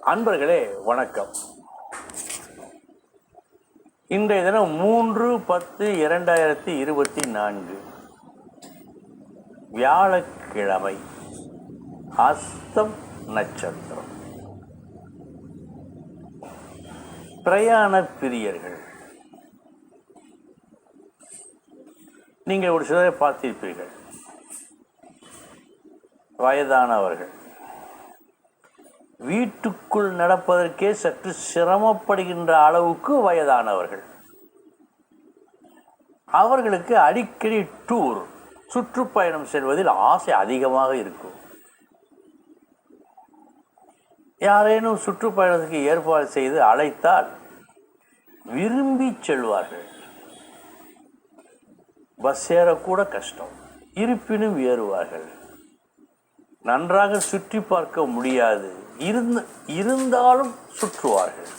அன்பர்களே வணக்கம். இன்றைய தினம் 3/10/2024 வியாழக்கிழமை, அஸ்தம் நட்சத்திரம். பிரயாண பிரியர்கள், நீங்கள் ஒரு சிலரை பார்த்திருப்பீர்கள். வயதானவர்கள் வீட்டுக்குள் நடப்பதற்கே சற்று சிரமப்படுகின்ற அளவுக்கு வயதானவர்கள். அவர்களுக்கு அடிக்கடி டூர், சுற்றுப்பயணம் செல்வதில் ஆசை அதிகமாக இருக்கும். யாரேனும் சுற்றுப்பயணத்துக்கு ஏற்பாடு செய்து அழைத்தால் விரும்பி செல்வார்கள். பஸ் ஏறக்கூட கஷ்டம், இருப்பினும் ஏறுவார்கள். நன்றாக சுற்றி பார்க்க முடியாது, இருந்தாலும் சுற்றுவார்கள்.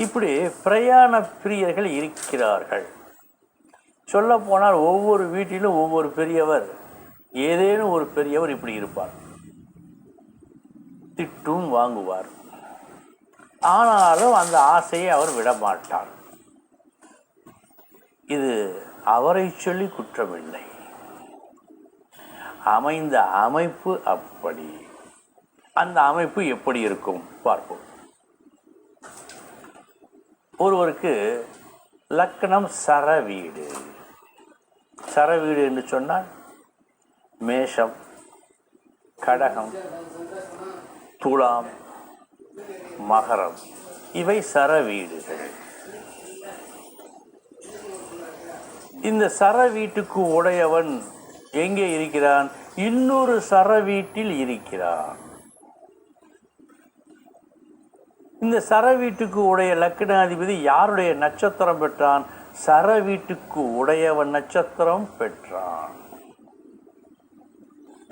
இப்படி பிரயாண பிரியர்கள் இருக்கிறார்கள். சொல்ல போனால் ஒவ்வொரு வீட்டிலும் ஒவ்வொரு பெரியவர், ஏதேனும் ஒரு பெரியவர் இப்படி இருப்பார். திட்டும் வாங்குவார். ஆனாலும் அந்த ஆசையை அவர் விடமாட்டார். இது அவரை சொல்லி குற்றமில்லை, அமைந்த அமைப்பு அப்படி. அந்த அமைப்பு எப்படி இருக்கும் பார்ப்போம். ஒருவருக்கு லக்னம் சரவீடு. சரவீடு என்று சொன்னால் மேஷம், கடகம், துலாம், மகரம், இவை சரவீடுகள். இந்த சரவீட்டுக்கு உடையவன் எங்கே இருக்கிறான்? இன்னொரு சரவீட்டில் இருக்கிறான். இந்த சரவீட்டுக்கு உடைய லக்னாதிபதி யாருடைய நட்சத்திரம் பெற்றான்? சரவீட்டுக்கு உடையவன் நட்சத்திரம் பெற்றான்.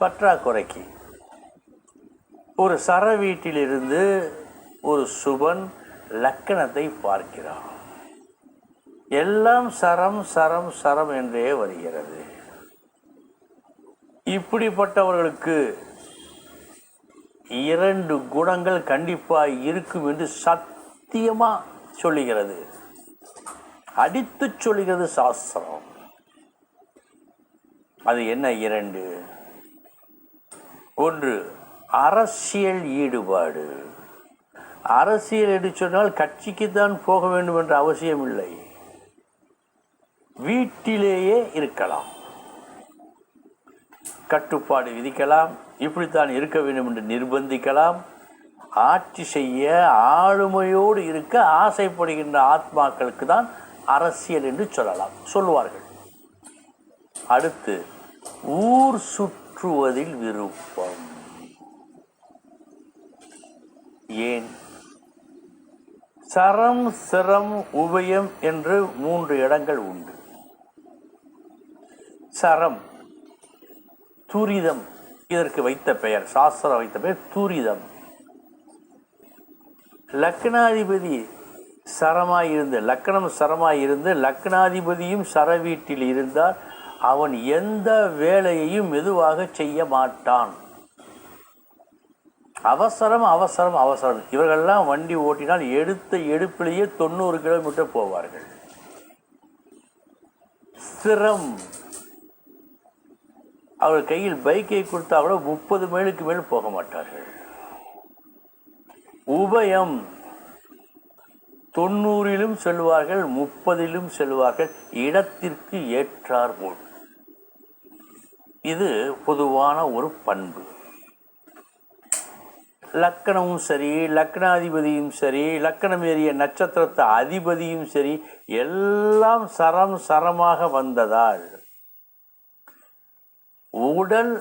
பற்றாக்குறைக்கு ஒரு சரவீட்டிலிருந்து ஒரு சுபன் லக்கணத்தை பார்க்கிறான். எல்லாம் சரம் சரம் சரம் என்றே வருகிறது. இப்படிப்பட்டவர்களுக்கு 2 குணங்கள் கண்டிப்பாக இருக்கும் என்று சத்தியமா சொல்லுகிறது, அடித்து சொல்லுகிறது சாஸ்திரம். அது என்ன 2? ஒன்று, அரசியல் ஈடுபாடு. அரசியல் என்று சொன்னால் கட்சிக்குத்தான் போக வேண்டும் என்ற அவசியம் இல்லை, வீட்டிலேயே இருக்கலாம். கட்டுப்பாடு விதிக்கலாம், இப்படித்தான் இருக்க வேண்டும் என்று நிர்பந்திக்கலாம். ஆட்சி செய்ய, ஆளுமையோடு இருக்க ஆசைப்படுகின்ற ஆத்மாக்களுக்கு தான் அரசியல் என்று சொல்லுவார்கள். அடுத்து, ஊர் சுற்றுவதில் விருப்பம். ஏன்? சரம், சிரம், உபயம் என்று 3 இடங்கள் உண்டு. சரம் துரிதம், இதற்கு வைத்த பெயர், சாஸ்திரம் வைத்த பெயர் துரிதம். லக்னாதிபதி சரமாயிருந்து, லக்னம் சரமாயிருந்து லக்னாதிபதியும் சரவீட்டில் இருந்தால் அவன் எந்த வேலையையும் மெதுவாக செய்ய மாட்டான். அவசரம் அவசரம் அவசரம். இவர்கள்லாம் வண்டி ஓட்டினால் எடுத்த எடுப்பிலேயே 90 கிலோமீட்டர் போவார்கள். ஸ்திரம், அவர் கையில் பைக்கை கொடுத்தா கூட 30 மைலுக்கு மேல் போக மாட்டார்கள். உபயம், 90லும் செல்வார்கள், 30லும் செல்வார்கள், இடத்திற்கு ஏற்றாற்போல். இது பொதுவான ஒரு பண்பு. லக்கணமும் சரி, லக்னாதிபதியும் சரி, லக்கணம் ஏறிய நட்சத்திரத்து அதிபதியும் சரி, எல்லாம் சரம் சரமாக வந்ததால் உடல்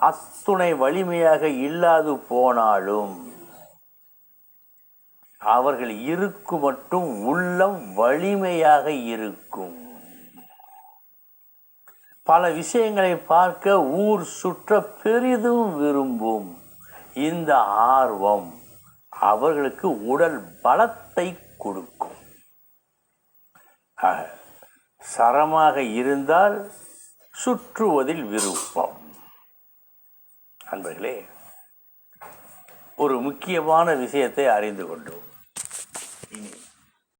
அத்துணை வலிமையாக இல்லாது போனாலும் அவர்கள் இருக்கும் மட்டும் உள்ளம் வலிமையாக இருக்கும். பல விஷயங்களை பார்க்க, ஊர் சுற்ற பெரிதும் விரும்பும். இந்த ஆர்வம் அவர்களுக்கு உடல் பலத்தை கொடுக்கும். சரமாக இருந்தால் சுற்றுவதில் விருப்பம். அன்பர்களே, ஒரு முக்கியமான விஷயத்தை அறிந்து கொண்டோம். இனி